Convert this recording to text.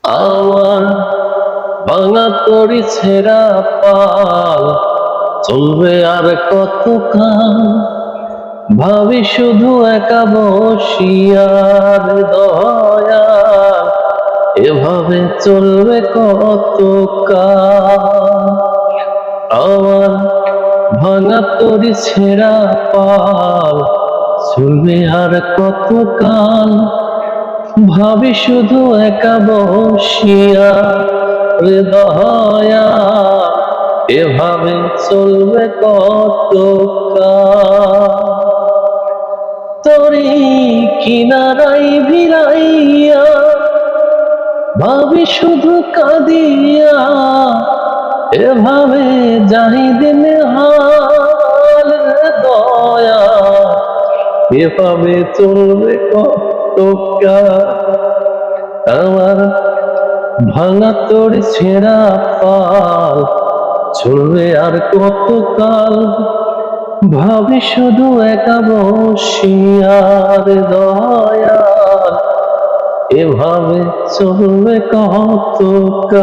আমার ভাঙা তরি ছেঁড়া পাল চলবে আর কতকাল, ভাবি শুধু একা বসিয়ার দয়াল, এভাবে চলবে কতকাল। আমার ভাঙা তরি ছেঁড়া পাল চলবে আর কতকাল, ভাবি শুধু একা বসিয়া রে দয়াল, এভাবে চলবে কতকাল। তরি কিনারাই ভিড়াইয়া ভাবি শুধু কাঁদিয়া, এভাবে যাই দিন হাল রে দয়াল, এভাবে চলবে কতকাল। আমার ভাঙা তরি ছেঁড়া পাল চলবে আর কতকাল, ভাবি শুধু একা বসিয়ার দয়াল, এভাবে চলবে কতকাল।